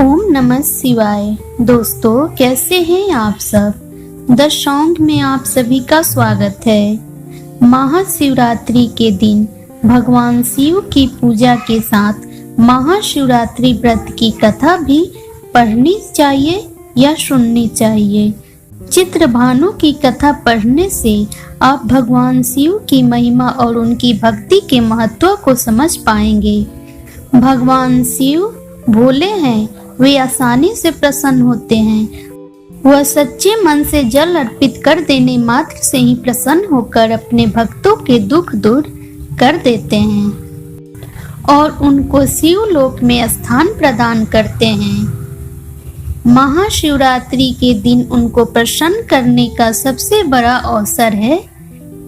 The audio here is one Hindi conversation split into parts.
ओम नमः शिवाय। दोस्तों, कैसे हैं आप सब। द सॉन्ग में आप सभी का स्वागत है। महाशिवरात्रि के दिन भगवान शिव की पूजा के साथ महाशिवरात्रि व्रत की कथा भी पढ़नी चाहिए या सुननी चाहिए। चित्रभानु की कथा पढ़ने से आप भगवान शिव की महिमा और उनकी भक्ति के महत्व को समझ पाएंगे। भगवान शिव भोले हैं, वे आसानी से प्रसन्न होते हैं। वह सच्चे मन से जल अर्पित कर देने मात्र से ही प्रसन्न होकर अपने भक्तों के दुख दूर कर देते हैं और उनको शिव लोक में स्थान प्रदान करते हैं। महाशिवरात्रि के दिन उनको प्रसन्न करने का सबसे बड़ा अवसर है।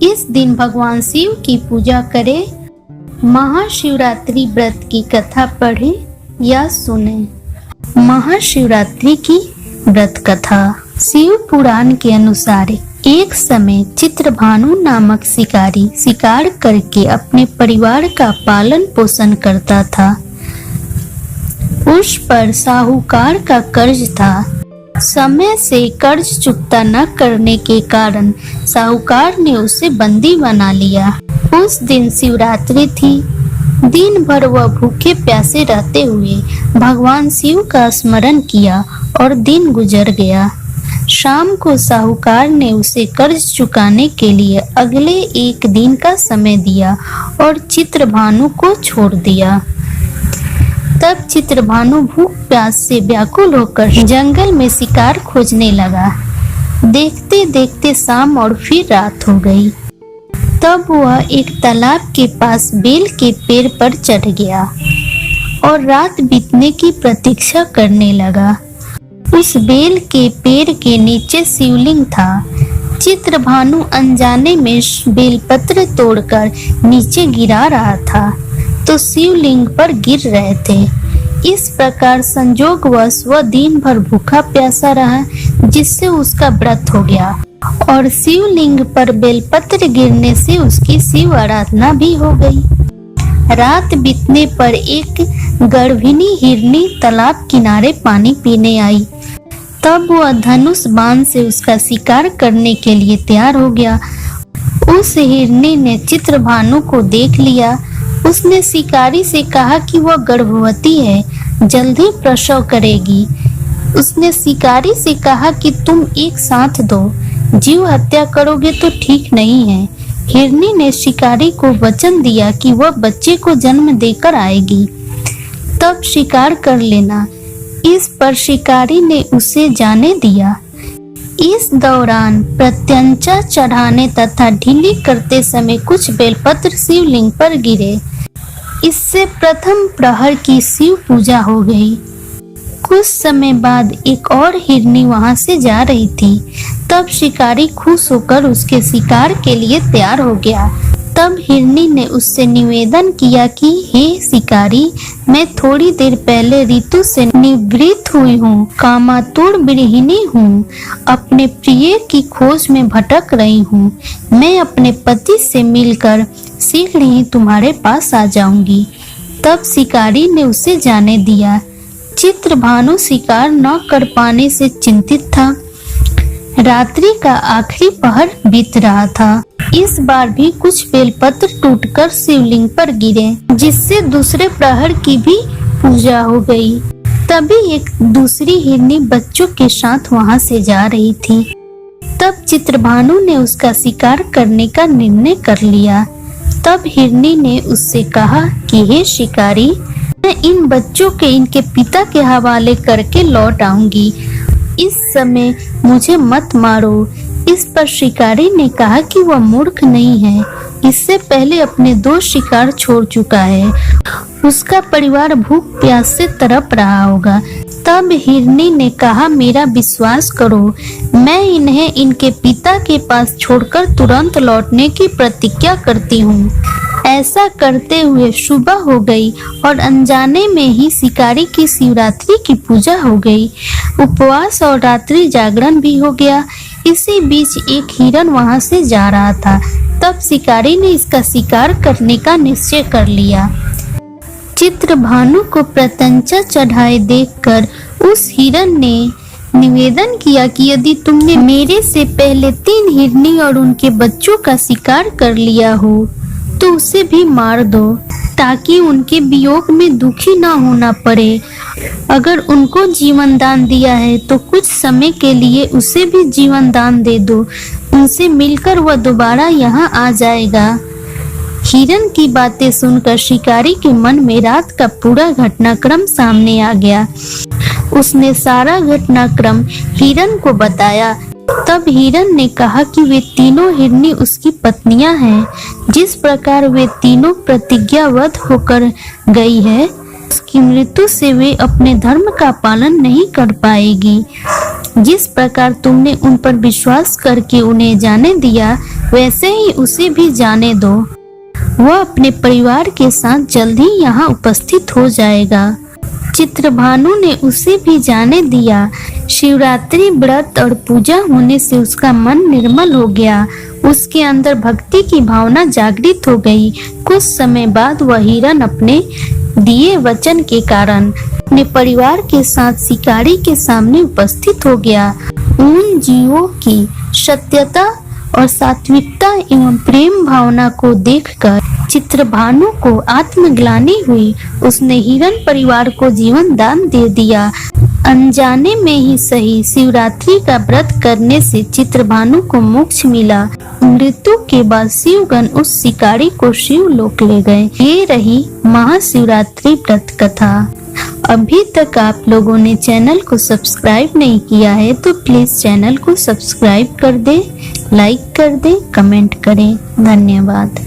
इस दिन भगवान शिव की पूजा करें, महाशिवरात्रि व्रत की कथा पढ़ें या सुने। महाशिवरात्रि की व्रत कथा। शिव पुराण के अनुसार एक समय चित्रभानु नामक शिकारी शिकार करके अपने परिवार का पालन पोषण करता था। उस पर साहूकार का कर्ज था। समय से कर्ज चुकता न करने के कारण साहूकार ने उसे बंदी बना लिया। उस दिन शिवरात्रि थी। दिन भर वह भूखे प्यासे रहते हुए भगवान शिव का स्मरण किया और दिन गुजर गया। शाम को साहूकार ने उसे कर्ज चुकाने के लिए अगले एक दिन का समय दिया और चित्रभानु को छोड़ दिया। तब चित्रभानु भूख प्यास से व्याकुल होकर जंगल में शिकार खोजने लगा। देखते देखते शाम और फिर रात हो गई। तब वह एक तालाब के पास बेल के पेड़ पर चढ़ गया और रात बीतने की प्रतीक्षा करने लगा। उस बेल के पेड़ के नीचे शिवलिंग था। चित्रभानु अनजाने में बेलपत्र तोड़कर नीचे गिरा रहा था तो शिवलिंग पर गिर रहे थे। इस प्रकार संजोगवश वह दिन भर भूखा प्यासा रहा, जिससे उसका व्रत हो गया और शिवलिंग पर बेलपत्र गिरने से उसकी शिव आराधना भी हो गई। रात बीतने पर एक गर्भिणी हिरनी तालाब किनारे पानी पीने आई। तब वह धनुष बाण से उसका शिकार करने के लिए तैयार हो गया। उस हिरनी ने चित्रभानु को देख लिया। उसने शिकारी से कहा कि वह गर्भवती है, जल्दी प्रसव करेगी। उसने शिकारी से कहा कि तुम एक साथ दो, जीव हत्या करोगे तो ठीक नहीं है। हिरनी ने शिकारी को वचन दिया कि वह बच्चे को जन्म देकर आएगी, तब शिकार कर लेना। इस पर शिकारी ने उसे जाने दिया। इस दौरान प्रत्यंचा चढ़ाने तथा ढीली करते समय कुछ बेलपत्र शिवलिंग पर गिरे। इससे प्रथम प्रहर की शिव पूजा हो गई। कुछ समय बाद एक और हिरनी वहां से जा रही थी। तब शिकारी खुश होकर उसके शिकार के लिए तैयार हो गया। तब हिरनी ने उससे निवेदन किया कि हे शिकारी, मैं थोड़ी देर पहले ऋतु से निवृत्त हुई हूँ, कामातुर गृहिणी हूँ, अपने प्रिय की खोज में भटक रही हूँ। मैं अपने पति से मिलकर शीघ्र ही तुम्हारे पास आ जाऊंगी। तब शिकारी ने उसे जाने दिया। चित्रभानु शिकार न कर पाने से चिंतित था। रात्रि का आखिरी पहर बीत रहा था। इस बार भी कुछ बेलपत्र टूटकर शिवलिंग पर गिरे, जिससे दूसरे प्रहर की भी पूजा हो गई। तभी एक दूसरी हिरनी बच्चों के साथ वहां से जा रही थी। तब चित्रभानु ने उसका शिकार करने का निर्णय कर लिया। तब हिरनी ने उससे कहा कि हे शिकारी, मैं इन बच्चों के इनके पिता के हवाले करके लौट आऊंगी। इस समय मुझे मत मारो। इस पर शिकारी ने कहा कि वह मूर्ख नहीं है, इससे पहले अपने 2 शिकार छोड़ चुका है। उसका परिवार भूख प्यास से तड़प रहा होगा। तब हिरनी ने कहा, मेरा विश्वास करो, मैं इन्हें इनके पिता के पास छोड़कर तुरंत लौटने की प्रतिज्ञा करती हूँ। ऐसा करते हुए सुबह हो गई और अनजाने में ही शिकारी की शिवरात्रि की पूजा हो गई। उपवास और रात्रि जागरण भी हो गया। इसी बीच एक हिरण वहां से जा रहा था। तब शिकारी ने इसका शिकार करने का निश्चय कर लिया। चित्रभानु को प्रत्यंचा चढ़ाए देखकर उस हिरण ने निवेदन किया कि यदि तुमने मेरे से पहले 3 हिरनी और उनके बच्चों का शिकार कर लिया हो तो उसे भी मार दो, ताकि उनके वियोग में दुखी ना होना पड़े। अगर उनको जीवन दान दिया है तो कुछ समय के लिए उसे भी जीवन दान दे दो, उनसे मिलकर वह दोबारा यहाँ आ जाएगा। हिरण की बातें सुनकर शिकारी के मन में रात का पूरा घटनाक्रम सामने आ गया। उसने सारा घटनाक्रम हिरण को बताया। तब हिरण ने कहा कि वे तीनों हिरनी उसकी पत्नियां हैं। जिस प्रकार वे तीनों प्रतिज्ञाबद्ध होकर गई है, उसकी मृत्यु से वे अपने धर्म का पालन नहीं कर पाएगी। जिस प्रकार तुमने उन पर विश्वास करके उन्हें जाने दिया, वैसे ही उसे भी जाने दो। वह अपने परिवार के साथ जल्द ही यहाँ उपस्थित हो जाएगा। चित्रभानु ने उसे भी जाने दिया। शिवरात्रि व्रत और पूजा होने से उसका मन निर्मल हो गया। उसके अंदर भक्ति की भावना जागृत हो गई। कुछ समय बाद वह हिरण अपने दिए वचन के कारण अपने परिवार के साथ शिकारी के सामने उपस्थित हो गया। उन जीवों की सत्यता और सात्विकता एवं प्रेम भावना को देखकर चित्रभानु को आत्मग्लानि हुई। उसने हिरण परिवार को जीवन दान दे दिया। अनजाने में ही सही, शिवरात्रि का व्रत करने से चित्रभानु को मोक्ष मिला। मृत्यु के बाद शिवगण उस शिकारी को शिवलोक ले गए। ये रही महाशिवरात्रि व्रत कथा। अभी तक आप लोगों ने चैनल को सब्सक्राइब नहीं किया है तो प्लीज चैनल को सब्सक्राइब कर दें, लाइक कर दें, कमेंट करें। धन्यवाद।